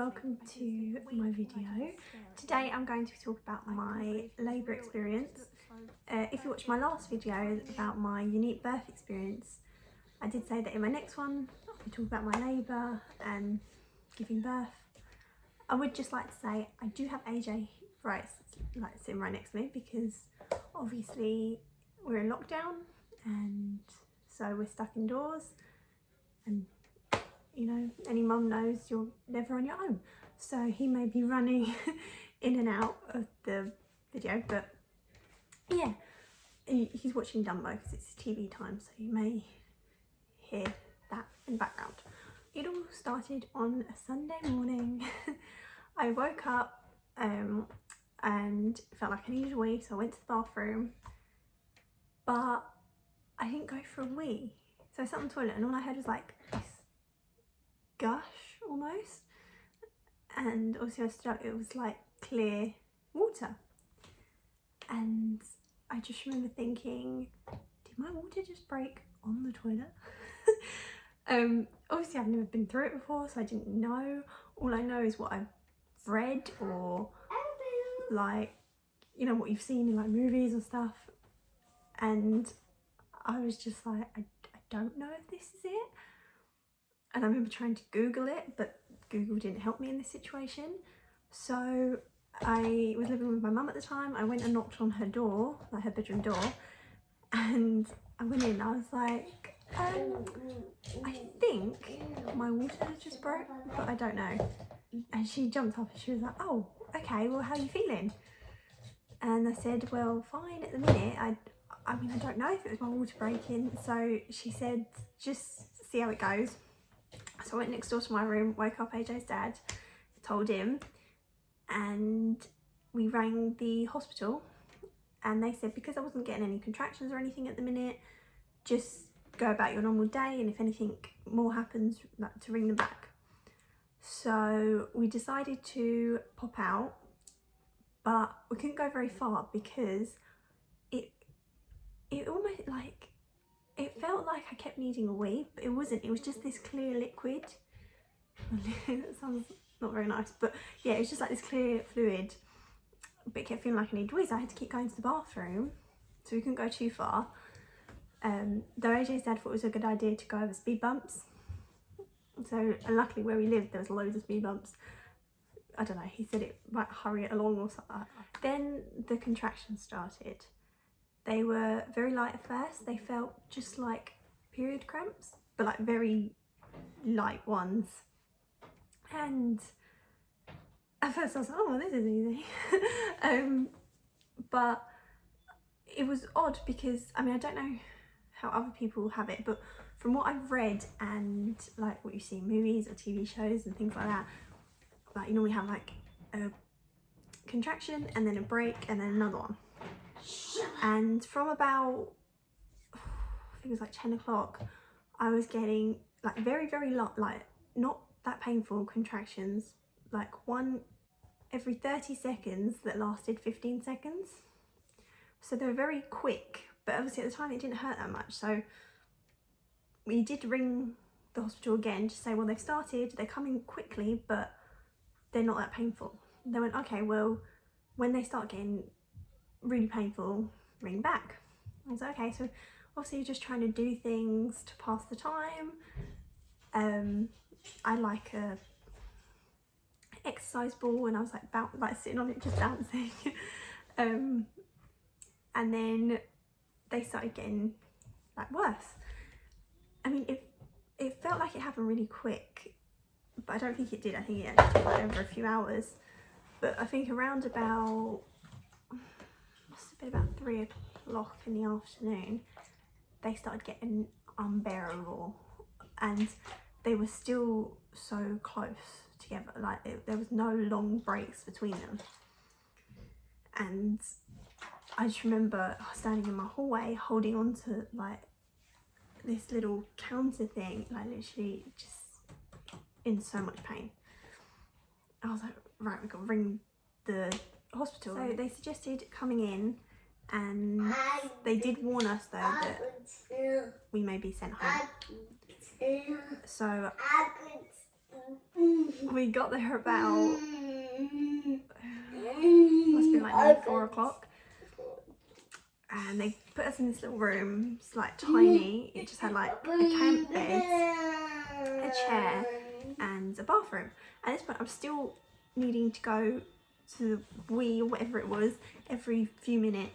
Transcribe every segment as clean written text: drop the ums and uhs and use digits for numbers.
welcome to my video. Today I'm going to talk about my labour experience. If you watched my last video about my unique birth experience, I did say that in my next one I'll be talking about my labour and giving birth. I would just like to say I do have AJ sitting right next to me because obviously we're in lockdown and so we're stuck indoors, and you know, any mum knows you're never on your own. So he may be running in and out of the video, but yeah, he's watching Dumbo because it's TV time, so you may hear that in the background. It all started on a Sunday morning. I woke up and felt like I needed a wee, so I went to the bathroom, but I didn't go for a wee. So I sat on the toilet and all I heard was like this gush almost, and obviously I stood up, it was like clear water, and I just remember thinking, did my water just break on the toilet? Obviously I've never been through it before, so I didn't know. All I know is what I've read, or like, you know, what you've seen in like movies and stuff, and I was just like, I don't know if this is it. And I remember trying to Google it, but Google didn't help me in this situation. So I was living with my mum at the time. I went and knocked on her door, like her bedroom door, and I went in. I was like, I think my water just broke, but I don't know. And she jumped up and she was like, oh, okay, well, how are you feeling? And I said, well, fine at the minute. I mean, I don't know if it was my water breaking. So she said, just see how it goes. So I went next door to my room, woke up AJ's dad, told him, and we rang the hospital, and they said because I wasn't getting any contractions or anything at the minute, just go about your normal day, and if anything more happens, like, to ring them back. So we decided to pop out, but we couldn't go very far because it almost like, it felt like I kept needing a wee, but it wasn't. It was just this clear liquid. That sounds not very nice, but yeah, it was just like this clear fluid, but it kept feeling like I needed a wee, so I had to keep going to the bathroom, so we couldn't go too far. Though AJ's dad thought it was a good idea to go over speed bumps. So, and luckily where we lived there was loads of speed bumps. I don't know, he said it might hurry it along or something. Then the contractions started. They were very light at first. They felt just like period cramps, but like very light ones. And at first I was like, oh, this is easy. But it was odd because, I mean, I don't know how other people have it, but from what I've read and like what you see in movies or TV shows and things like that, like you normally have like a contraction and then a break and then another one. And from about, I think it was like 10 o'clock, I was getting like very, like not that painful contractions, like one every 30 seconds that lasted 15 seconds. So they were very quick, but obviously at the time it didn't hurt that much. So we did ring the hospital again to say, well, they've started, they're coming quickly, but they're not that painful. They went, okay, well, when they start getting really painful, ring back. I was like, okay, so obviously you're just trying to do things to pass the time. I like a exercise ball, and I was like sitting on it just dancing. And then they started getting like worse. I mean, it felt like it happened really quick, but I don't think it did. I think it actually took like over a few hours. But I think around about, must have been about 3 o'clock in the afternoon, they started getting unbearable, and they were still so close together, like there was no long breaks between them. And I just remember standing in my hallway holding on to like this little counter thing, like literally just in so much pain. I was like, right, we've got to ring the hospital. So they suggested coming in, and they did warn us though that we may be sent home. So we got there about, must be like nearly 4 o'clock. And they put us in this little room. It's like tiny. It just had like a camp bed, a chair, and a bathroom. At this point, I'm still needing to go to the wee or whatever it was every few minutes.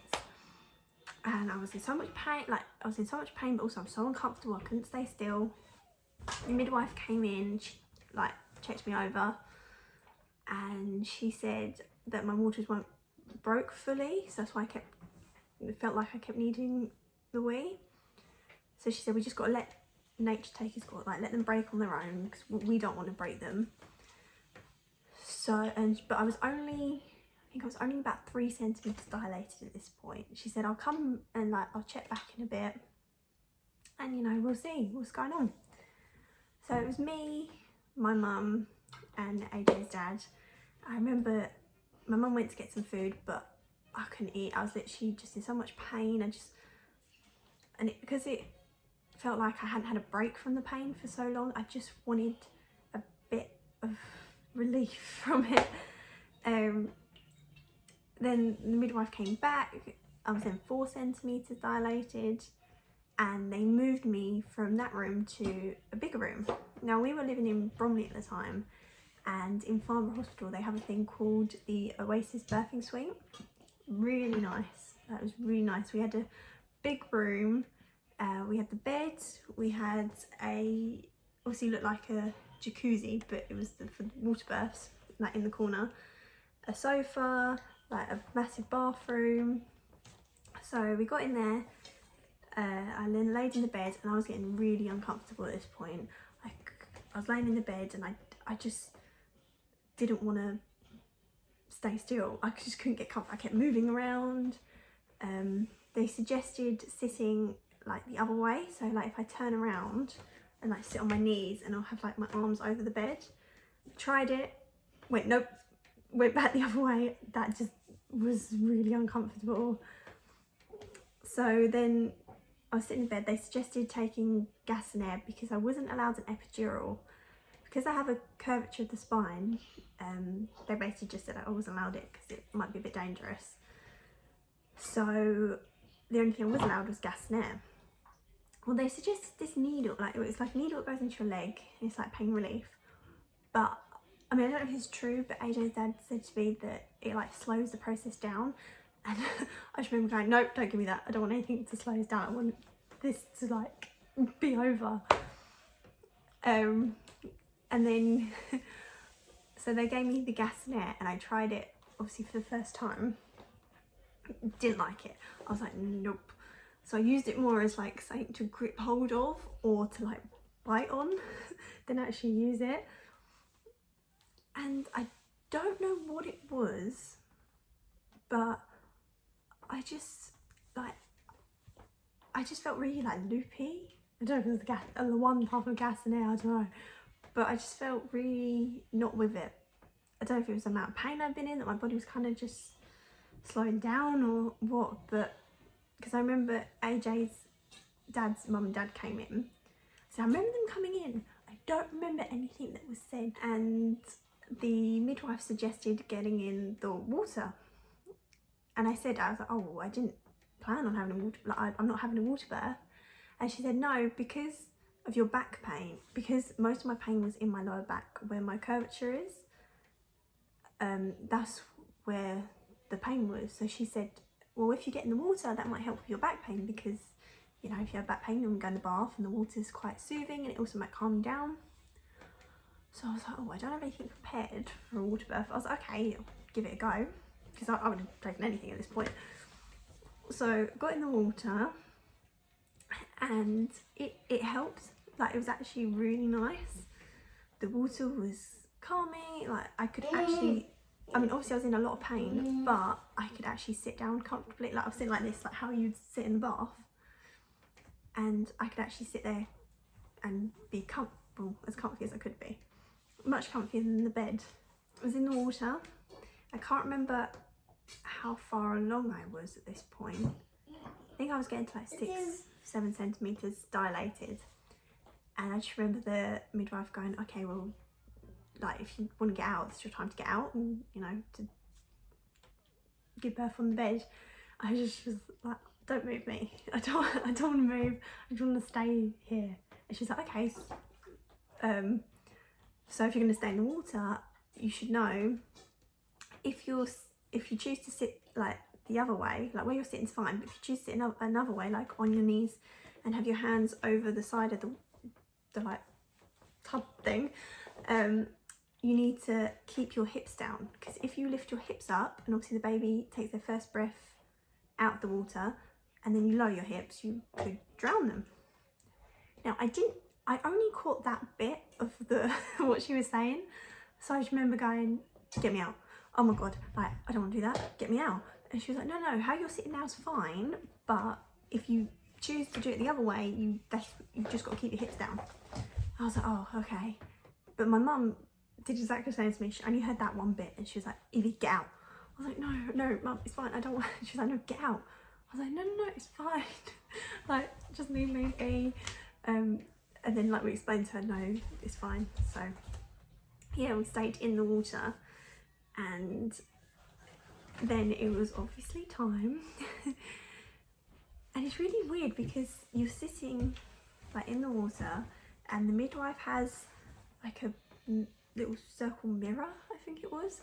And I was in so much pain, but also I'm so uncomfortable. I couldn't stay still. The midwife came in, she like checked me over, and she said that my waters weren't broke fully, so that's why it felt like I kept needing the wee. So she said we just got to let nature take its course, like let them break on their own, because we don't want to break them. So, but I think I was only about 3 centimetres dilated at this point. She said I'll come and like I'll check back in a bit, and you know, we'll see what's going on. So it was me, my mum, and AJ's dad. I remember my mum went to get some food, but I couldn't eat. I was literally just in so much pain. Because it felt like I hadn't had a break from the pain for so long, I just wanted a bit of relief from it. Then the midwife came back. I was then 4 centimetres dilated, and they moved me from that room to a bigger room. Now, we were living in Bromley at the time, and in Farnborough Hospital they have a thing called the Oasis Birthing Suite. Really nice. That was really nice. We had a big room, we had the bed, we had obviously looked like a jacuzzi, but it was for water births, like in the corner, a sofa, like a massive bathroom. So we got in there, I then laid in the bed, and I was getting really uncomfortable at this point. I was laying in the bed, and I just didn't want to stay still. I just couldn't get comfortable. I kept moving around. They suggested sitting like the other way, so like if I turn around and like sit on my knees, and I'll have like my arms over the bed. Tried it, nope, went back the other way. That just was really uncomfortable. So then I was sitting in bed. They suggested taking gas and air because I wasn't allowed an epidural. Because I have a curvature of the spine, they basically just said I wasn't allowed it because it might be a bit dangerous. So the only thing I was allowed was gas and air. Well, they suggested this needle, like it's like a needle that goes into your leg, and it's like pain relief. But I mean, I don't know if it's true, but AJ's dad said to me that it like slows the process down. And I just remember going, nope, don't give me that. I don't want anything to slow us down. I want this to like be over. And then, so they gave me the gas and air, and I tried it obviously for the first time. Didn't like it. I was like, nope. So I used it more as like something to grip hold of or to like bite on than actually use it. And I don't know what it was, but I just felt really like loopy. I don't know if it was the gas, the one type of gas and air, I don't know. But I just felt really not with it. I don't know if it was the amount of pain I've been in, that my body was kind of just slowing down or what, but because I remember AJ's dad's mum and dad came in. So I remember them coming in. I don't remember anything that was said. And the midwife suggested getting in the water. And I was like, oh, I didn't plan on having a water, like, I'm not having a water birth. And she said, no, because of your back pain, because most of my pain was in my lower back where my curvature is, that's where the pain was. So she said, well, if you get in the water, that might help with your back pain, because, you know, if you have back pain, then go in the bath, and the water's quite soothing, and it also might calm you down. So I was like, oh, I don't have anything prepared for a water birth. I was like, okay, I'll give it a go, because I would have taken anything at this point. So got in the water, and it helped. Like, it was actually really nice. The water was calming. Like, I could actually, I mean, obviously I was in a lot of pain, but I could actually sit down comfortably. Like, I was sitting like this, like how you'd sit in the bath, and I could actually sit there and be comfortable, as comfy as I could be. Much comfier than the bed. I was in the water. I can't remember how far along I was at this point. I think I was getting to like 6-7 centimetres dilated. And I just remember the midwife going, okay, well, like if you want to get out, it's your time to get out and, you know, to give birth on the bed. I just was like, don't move me. I don't want to move. I just want to stay here. And she's like, okay. So if you're going to stay in the water, you should know if you choose to sit like the other way, like where you're sitting is fine, but if you choose to sit another way, like on your knees and have your hands over the side of the like tub thing, you need to keep your hips down, because if you lift your hips up and obviously the baby takes their first breath out of the water and then you lower your hips, you could drown them. Now I only caught that bit of what she was saying, so I just remember going, get me out. Oh my god, like I don't want to do that, get me out. And she was like, no, how you're sitting now is fine, but if you choose to do it the other way, you've just got to keep your hips down. I was like, oh, okay. But my mum did exactly the same to me. She only heard that one bit and she was like, Evie, get out. I was like, no, mum, it's fine, I don't want. She was like, no, get out. I was like, no, it's fine. Like, just leave me be. And then like we explained to her, no, it's fine. So yeah, we stayed in the water, and then it was obviously time. And it's really weird because you're sitting like in the water and the midwife has like a little circle mirror, I think it was.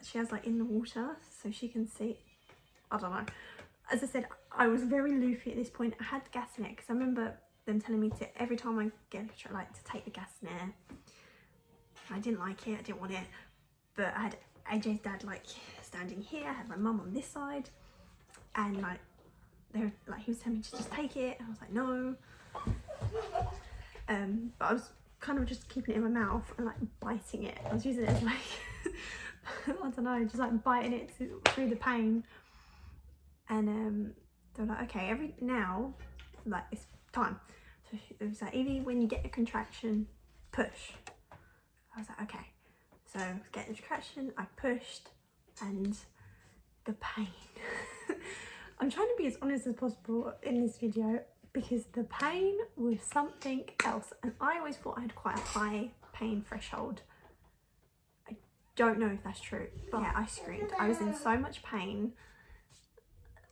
She has like in the water so she can see. I don't know. As I said, I was very loopy at this point. I had the gas in it because I remember them telling me to, every time I get like to take the gas in air. I didn't like it, I didn't want it, but I had AJ's dad like standing here, I had my mum on this side, and like he was telling me to just take it, and I was like, no. But I was kind of just keeping it in my mouth and like biting it. I was using it as like I don't know, just like biting it through the pain. And they were like, okay, now like it's time. So it was like, Evie, when you get a contraction, push. I was like, okay. So I was getting the contraction, I pushed, and the pain. I'm trying to be as honest as possible in this video because the pain was something else, and I always thought I had quite a high pain threshold. I don't know if that's true, but yeah, I screamed. I was in so much pain.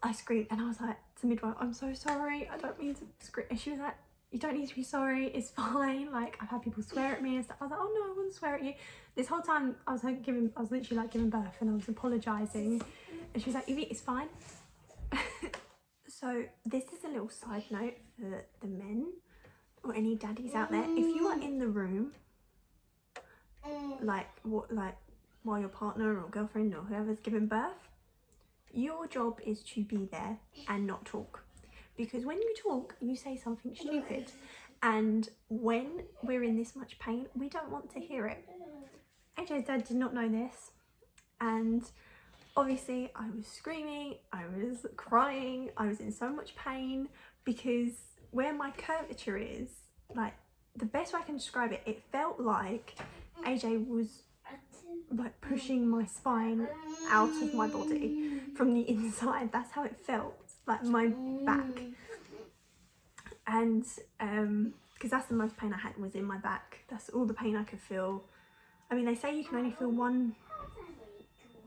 I screamed and I was like to midwife, I'm so sorry, I don't mean to scream. And she was like, you don't need to be sorry, it's fine. Like, I've had people swear at me and stuff. I was like, oh no, I wouldn't swear at you. This whole time I was literally like giving birth and I was apologising. And she was like, Evie, it's fine. So this is a little side note for the men or any daddies out there. If you are in the room, like while your partner or girlfriend or whoever's giving birth, your job is to be there and not talk. Because when you talk, you say something stupid. And when we're in this much pain, we don't want to hear it. AJ's dad did not know this. And obviously I was screaming, I was crying, I was in so much pain because where my curvature is, like the best way I can describe it, it felt like AJ was like pushing my spine out of my body from the inside. That's how it felt, like my back. And because that's the most pain I had, was in my back. That's all the pain I could feel. I mean, they say you can only feel one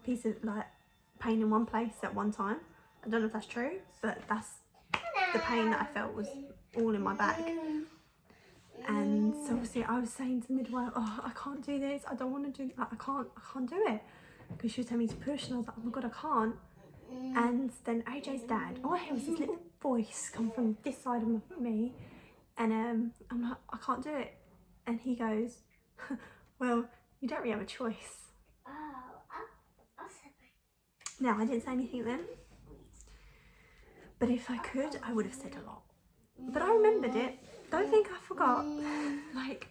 piece of like pain in one place at one time. I don't know if that's true, but that's the pain that I felt was all in my back. And so obviously I was saying to the midwife, oh, I can't do this, I don't want to do that, I can't do it, because she was telling me to push, and I was like, oh my god, I can't. And then AJ's dad, all I hear was this little voice come from this side of me, and I'm like, I can't do it. And he goes, well, you don't really have a choice. Now, I didn't say anything then, but if I could, I would have said a lot. But I remembered it. Don't think I forgot. Like,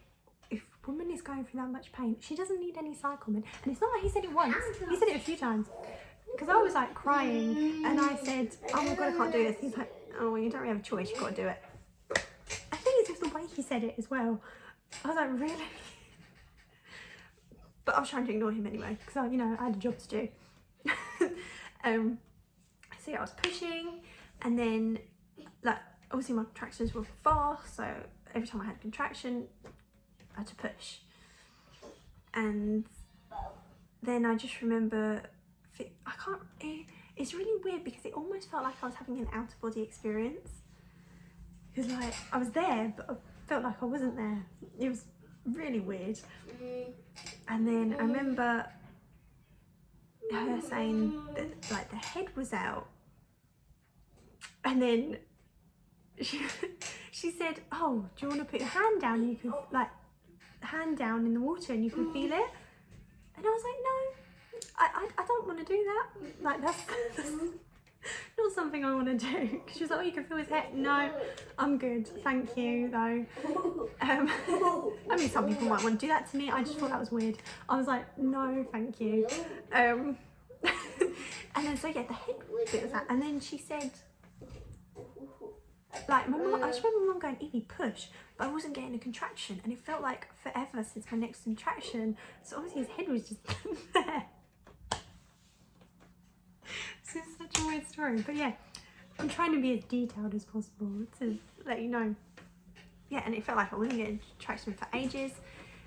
if a woman is going through that much pain, she doesn't need any Cyclamen. And it's not like he said it once, he said it a few times. Because I was like crying and I said, oh my god, I can't do this. He's like, oh, well, you don't really have a choice, you've got to do it. I think it's just the way he said it as well. I was like, really? But I was trying to ignore him anyway, because you know, I had a job to do. So yeah, I was pushing, and then like obviously my contractions were fast, so every time I had a contraction I had to push. And then I just remember, it's really weird because it almost felt like I was having an out-of-body experience. Because like, I was there, but I felt like I wasn't there. It was really weird. And then I remember her saying that like the head was out. And then she said, oh, do you want to put your hand down? And you could like, hand down in the water and you can feel it. And I was like, no, I don't want to do that. Like that's not something I want to do. She was like, oh, you can feel his head. No, I'm good, thank you though. I mean, some people might want to do that to me. I just thought that was weird. I was like, no, thank you. And then so yeah, the head bit was that. And then she said, like my mum, I just remember my mum going, Evie, push, but I wasn't getting a contraction, and it felt like forever since my next contraction. So obviously his head was just there. So it's such a weird story, but yeah, I'm trying to be as detailed as possible to let you know. Yeah, and it felt like I wasn't getting contraction for ages.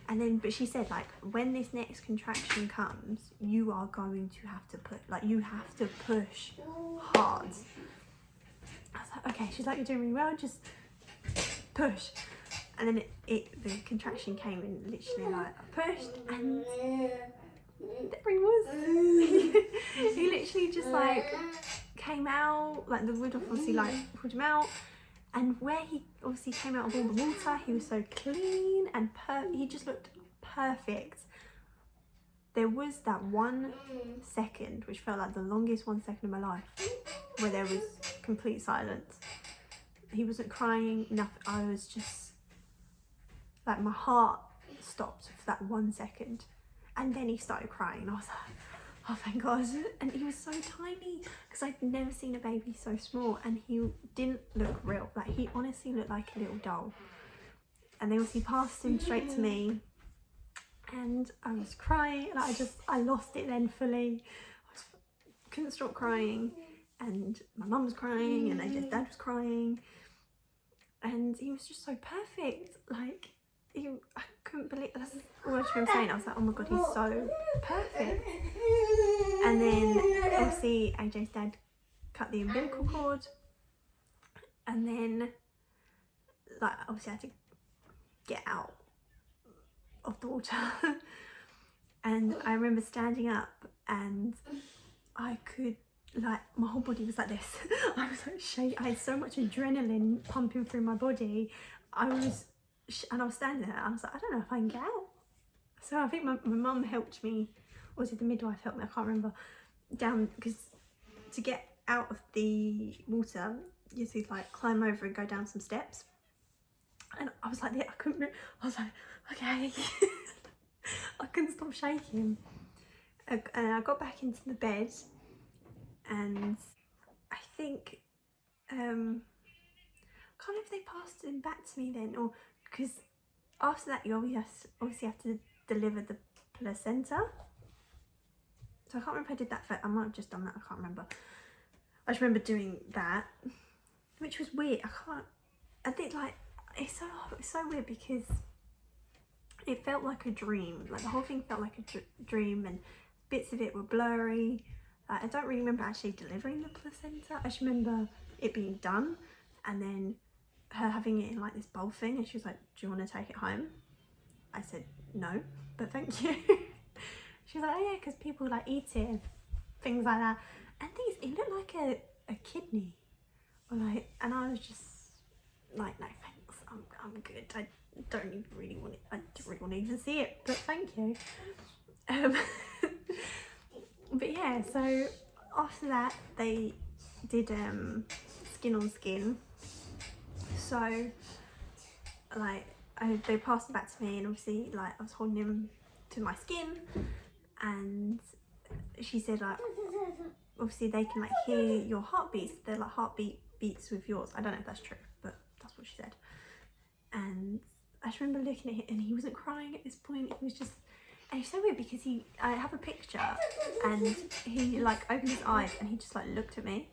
And then, but she said, like, when this next contraction comes, you are going to have to put, like, you have to push hard. I was like, okay. She's like, you're doing really well, just push. And then the contraction came and literally like I pushed and there he was. He literally just like came out, like the wood obviously like pulled him out, and where he obviously came out of all the water, he was so clean and he just looked perfect. There was that 1 second, which felt like the longest 1 second of my life, where there was complete silence. He wasn't crying, nothing. I was just, like my heart stopped for that 1 second. And then he started crying and I was like, oh thank God. And he was so tiny because I'd never seen a baby so small, and he didn't look real. Like he honestly looked like a little doll. And they obviously passed him straight to me. And I was crying, like I lost it then fully. Couldn't stop crying, and my mum was crying, and AJ's dad was crying, and he was just so perfect. Like I couldn't believe, that's all I remember saying. I was like, oh my God, he's so perfect. And then obviously AJ's dad cut the umbilical cord, and then like obviously I had to get out of the water. And I remember standing up and I could, like, my whole body was like this. I was like shaking. I had so much adrenaline pumping through my body. And I was standing there. I was like, I don't know if I can get out. So I think my mum helped me, or was it the midwife helped me? I can't remember. Down, because to get out of the water, you have to like climb over and go down some steps. And I was like, I couldn't. I was like, okay. I couldn't stop shaking. And I got back into the bed, and I think I can't remember if they passed him back to me then, or because after that you obviously have to deliver the placenta. So I can't remember if I did that first. I might have just done that. I can't remember. I just remember doing that, which was weird. I think like it's so weird because it felt like a dream. Like the whole thing felt like a dream, and bits of it were blurry. I don't really remember actually delivering the placenta. I just remember it being done, and then her having it in like this bowl thing, and she was like, do you want to take it home? I said no, but thank you. She was like, oh yeah, because people like eat it and things like that. And things, it looked like a kidney, or like, and I was just like, no thanks, I'm good. I don't even really want it. I don't really want to even see it, but thank you. But yeah, so after that they did skin on skin. So like they passed it back to me, and obviously like I was holding him to my skin, and she said like obviously they can like hear your heartbeats. They're like heartbeat beats with yours. I don't know if that's true, but that's what she said. And I just remember looking at him, and he wasn't crying at this point. He was just, and it's so weird because I have a picture, and he like opened his eyes and he just like looked at me,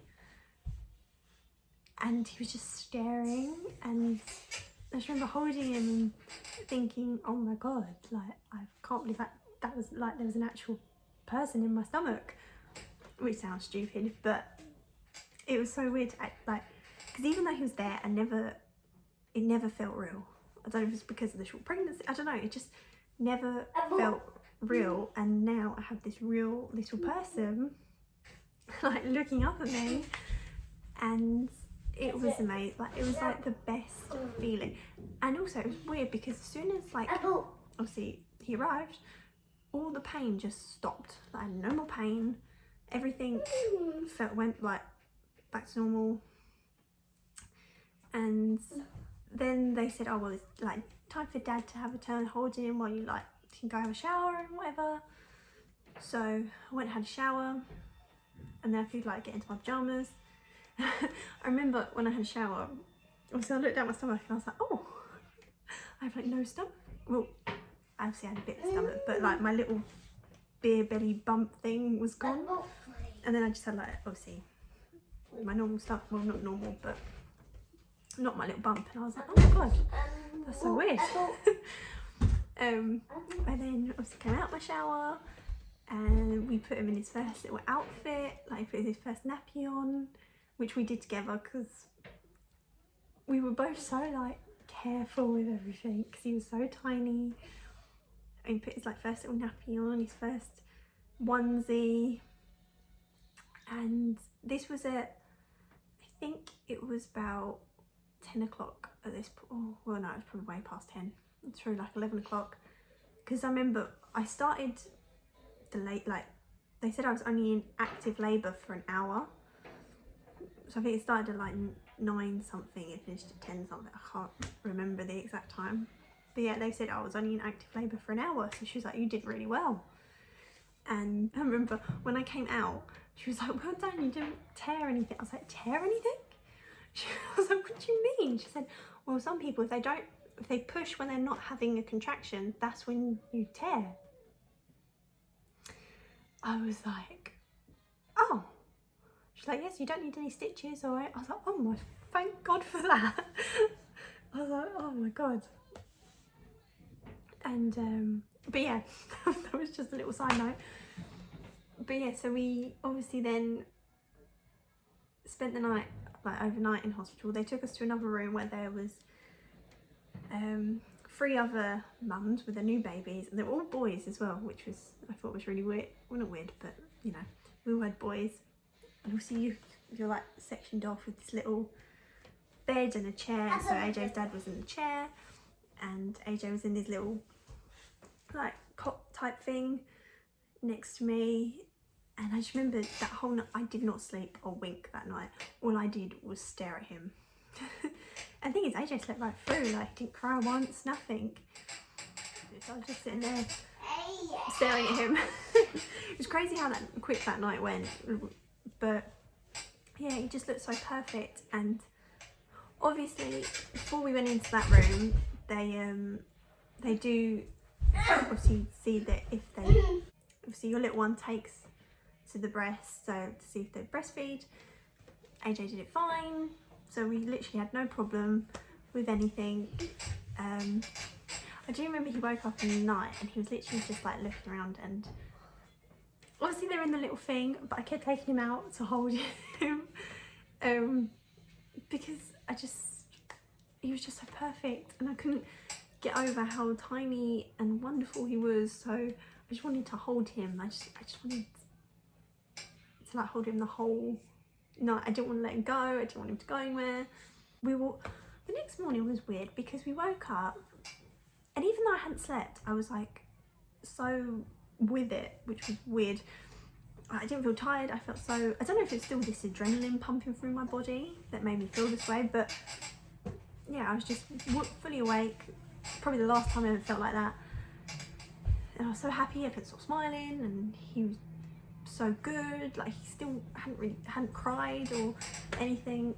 and he was just staring. And I just remember holding him and thinking, oh my God, like I can't believe that that was like there was an actual person in my stomach, which sounds stupid, but it was so weird. Like, because even though he was there, it never felt real. I don't know if it's because of the short pregnancy. I don't know. It just never felt real. And now I have this real little person like looking up at me, and it was amazing. Like, it was like the best feeling. And also it was weird because as soon as like obviously he arrived, all the pain just stopped. Like, no more pain. Everything went like back to normal. And then they said, oh well, it's like time for Dad to have a turn holding him while you like can go have a shower and whatever. So I went and had a shower, and then I could like get into my pajamas. I remember when I had a shower, obviously I looked at my stomach and I was like, oh, I have like no stomach. Well, I obviously had a bit of stomach, but like my little beer belly bump thing was gone. And then I just had like, obviously, my normal stuff. Well, not normal, but not my little bump. And I was like, oh my god, that's so weird. And then obviously came out my shower, and we put him in his first little outfit, like put his first nappy on, which we did together because we were both so like careful with everything because he was so tiny. And he put his like first little nappy on, his first onesie, and this was at, I think it was about 10 o'clock at this point. Oh, well no, it was probably way past 10. It's probably like 11 o'clock, because I remember I started the late, like they said I was only in active labour for an hour, so I think it started at like 9 something and finished at 10 something. I can't remember the exact time, but yeah, they said I was only in active labour for an hour, so she was like, you did really well. And I remember when I came out, she was like, well done, you didn't tear anything. I was like, tear anything? She was like, what do you mean? She said, well, some people, if they push when they're not having a contraction, that's when you tear. I was like, oh. She's like, yes, you don't need any stitches, all right? I was like, oh my, thank God for that. I was like, oh my God. And, but yeah, that was just a little side note. But yeah, so we obviously then spent the night, like overnight in hospital. They took us to another room where there was 3 other mums with their new babies, and they were all boys as well, which was, I thought was really weird. Well, not weird, but you know, we all had boys. And obviously you're like sectioned off with this little bed and a chair. So AJ's dad was in the chair, and AJ was in this little like cot type thing next to me. And I just remember that whole night I did not sleep or wink that night. All I did was stare at him. And the thing is, AJ slept right through, like he didn't cry once, nothing. So I was just sitting there staring at him. It was crazy how quick that night went. But yeah, he just looked so perfect. And obviously before we went into that room, they do obviously see that if obviously your little one takes to the breast, so to see if they breastfeed. AJ did it fine, so we literally had no problem with anything. I do remember he woke up in the night and he was literally just like looking around, and obviously they're in the little thing, but I kept taking him out to hold him because he was just so perfect, and I couldn't get over how tiny and wonderful he was. So I just wanted to hold him. I just wanted to like hold him the whole night. I didn't want to let him go. I didn't want him to go anywhere. The next morning was weird because we woke up, and even though I hadn't slept, I was like so with it, which was weird. I didn't feel tired. I felt so, I don't know if it's still this adrenaline pumping through my body that made me feel this way, but yeah, I was just fully awake. Probably the last time I ever felt like that. And I was so happy. I couldn't stop smiling, and he was so good. Like, he still hadn't cried or anything.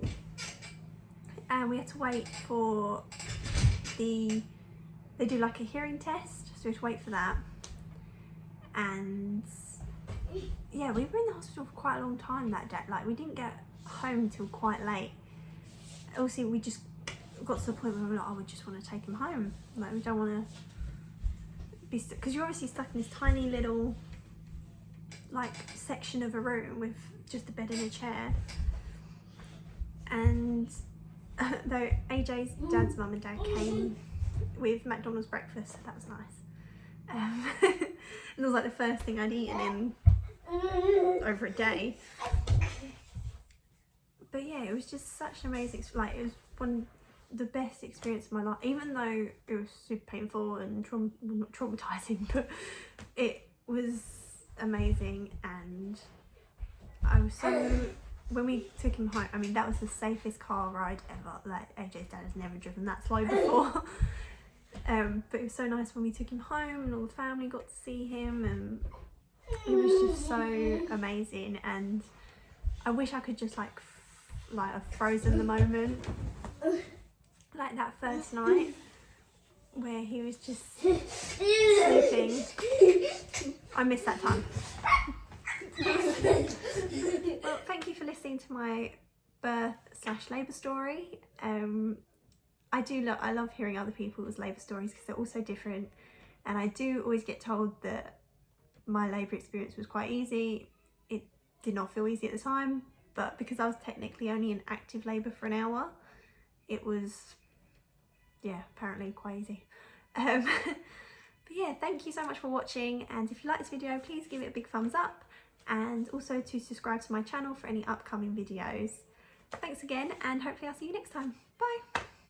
And we had to wait for they do like a hearing test, so we had to wait for that. And yeah, we were in the hospital for quite a long time that day. Like, we didn't get home till quite late. Also, we just got to the point where we were like, oh, we just want to take him home. Like, we don't want to because you're obviously stuck in this tiny little like section of a room with just a bed and a chair. And though AJ's dad's mum and dad came with McDonald's breakfast, so that was nice. It was like the first thing I'd eaten in over a day. But yeah, it was just such an amazing, like it was one of the best experience of my life, even though it was super painful and not traumatizing, but it was amazing. And I was so, when we took him home, I mean that was the safest car ride ever. Like AJ's dad has never driven that slow before. But it was so nice when we took him home and all the family got to see him, and it was just so amazing. And I wish I could just like have frozen the moment, like that first night where he was just sleeping. I miss that time. Well, thank you for listening to my birth/labour story. I love hearing other people's labour stories because they're all so different, and I do always get told that my labour experience was quite easy. It did not feel easy at the time, but because I was technically only in active labour for an hour, it was, yeah, apparently quite easy. But yeah, thank you so much for watching, and if you like this video, please give it a big thumbs up, and also to subscribe to my channel for any upcoming videos. Thanks again, and hopefully I'll see you next time. Bye!